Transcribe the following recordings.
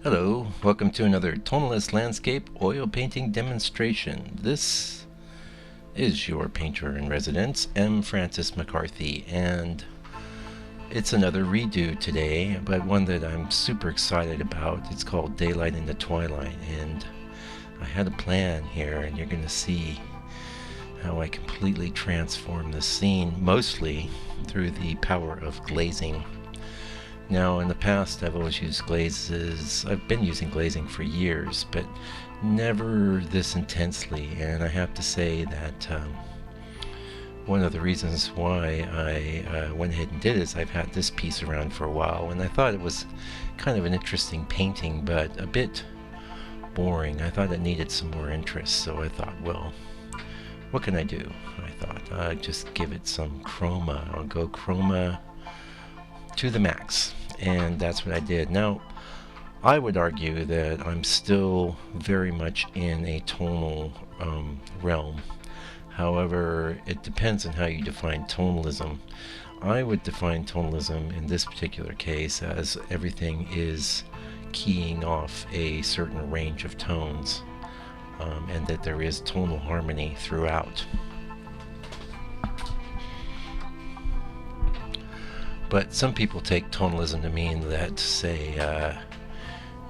Hello, welcome to another Tonalist landscape oil painting demonstration. This is your painter in residence, M. Francis McCarthy, and it's another redo today, but one that I'm super excited about. It's called Daylight into Twilight, and I had a plan here, and you're going to see how I completely transform the scene, mostly through the power of glazing. Now, in the past, I've always used glazes. I've been using glazing for years, but never this intensely. And I have to say that one of the reasons why I went ahead and did it is I've had this piece around for a while, and I thought it was kind of an interesting painting, but a bit boring. I thought it needed some more interest, so I thought, well, what can I do? I thought I'd just give it some chroma. I'll go chroma to the max, and that's what I did. Now, I would argue that I'm still very much in a tonal realm. However, it depends on how you define tonalism. I would define tonalism in this particular case as everything is keying off a certain range of tones, and that there is tonal harmony throughout. But some people take tonalism to mean that, say,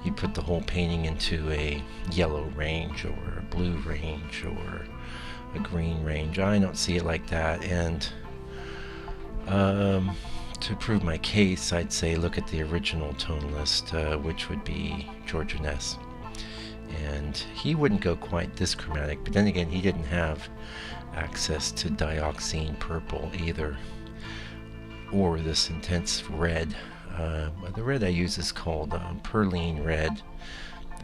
you put the whole painting into a yellow range or a blue range or a green range. I don't see it like that, and to prove my case, I'd say look at the original Tonalist, which would be George Ness. And he wouldn't go quite this chromatic, but then again, he didn't have access to dioxine purple either, or this intense red. The red I use is called perline red.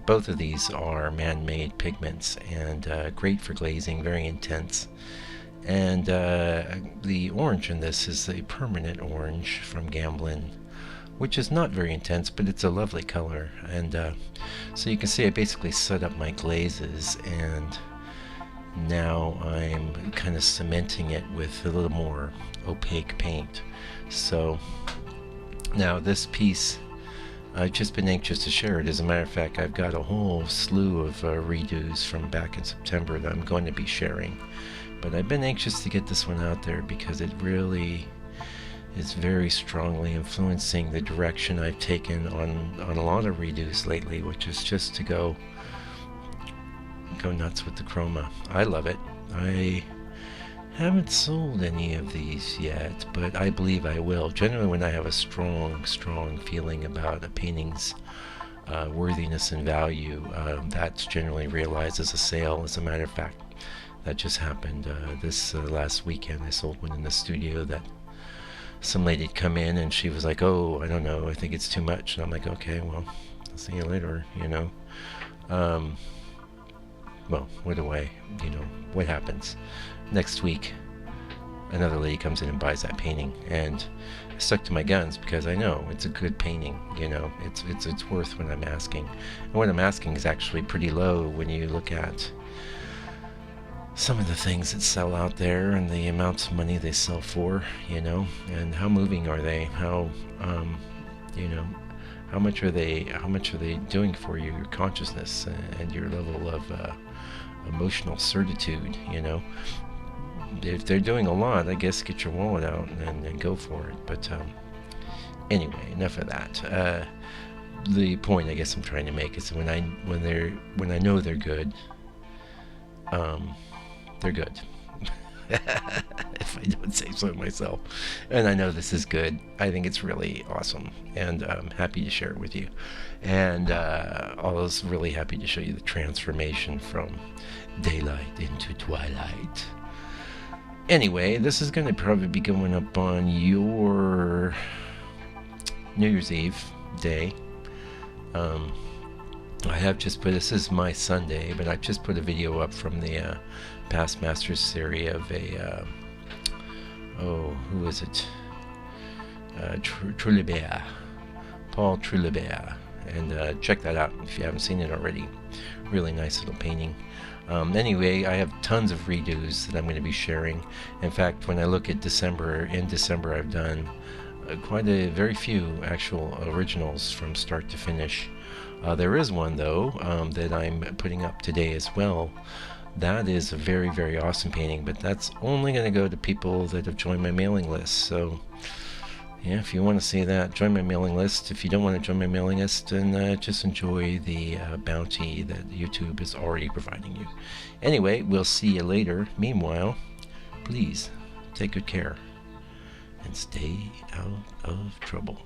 Both of these are man-made pigments and great for glazing, very intense. And the orange in this is a permanent orange from Gamblin, which is not very intense, but it's a lovely color. And so you can see I basically set up my glazes, and now I'm kind of cementing it with a little more opaque paint. So now this piece, I've just been anxious to share it. As a matter of fact, I've got a whole slew of redos from back in September that I'm going to be sharing. But I've been anxious to get this one out there because it really is very strongly influencing the direction I've taken on a lot of redos lately, which is just to go nuts with the chroma. I love it. I haven't sold any of these yet, but I believe I will. Generally, when I have a strong feeling about a painting's worthiness and value, that's generally realized as a sale. As a matter of fact, that just happened this last weekend. I sold one in the studio that some lady had come in and she was like, oh, I don't know, I think it's too much. And I'm like, okay, well, I'll see you later, you know. Well, what happens? Next week, another lady comes in and buys that painting, and I stuck to my guns because I know it's a good painting. You know, it's worth what I'm asking, and what I'm asking is actually pretty low when you look at some of the things that sell out there and the amounts of money they sell for. You know, and how moving are they? How how much are they doing for you, your consciousness and your level of emotional certitude? You know, if they're doing a lot, I guess get your wallet out and go for it. But anyway, enough of that. The point I guess I'm trying to make is when I know they're good, they're good. If I don't say so myself. And I know this is good. I think it's really awesome, and I'm happy to share it with you. And I was really happy to show you the transformation from daylight into twilight. Anyway, this is going to probably be going up on your New Year's Eve day. I have just put, this is my Sunday, but I've just put a video up from the Past Masters series of a, who is it? Trulibert, Paul Trulibert, and check that out if you haven't seen it already. Really nice little painting. Anyway, I have tons of redos that I'm going to be sharing. In fact, when I look at December, in December I've done quite a very few actual originals from start to finish. There is one though that I'm putting up today as well. That is a very, very awesome painting, but that's only going to go to people that have joined my mailing list. So yeah, if you want to see that, join my mailing list. If you don't want to join my mailing list, then just enjoy the bounty that YouTube is already providing you. Anyway, we'll see you later. Meanwhile, please take good care and stay out of trouble.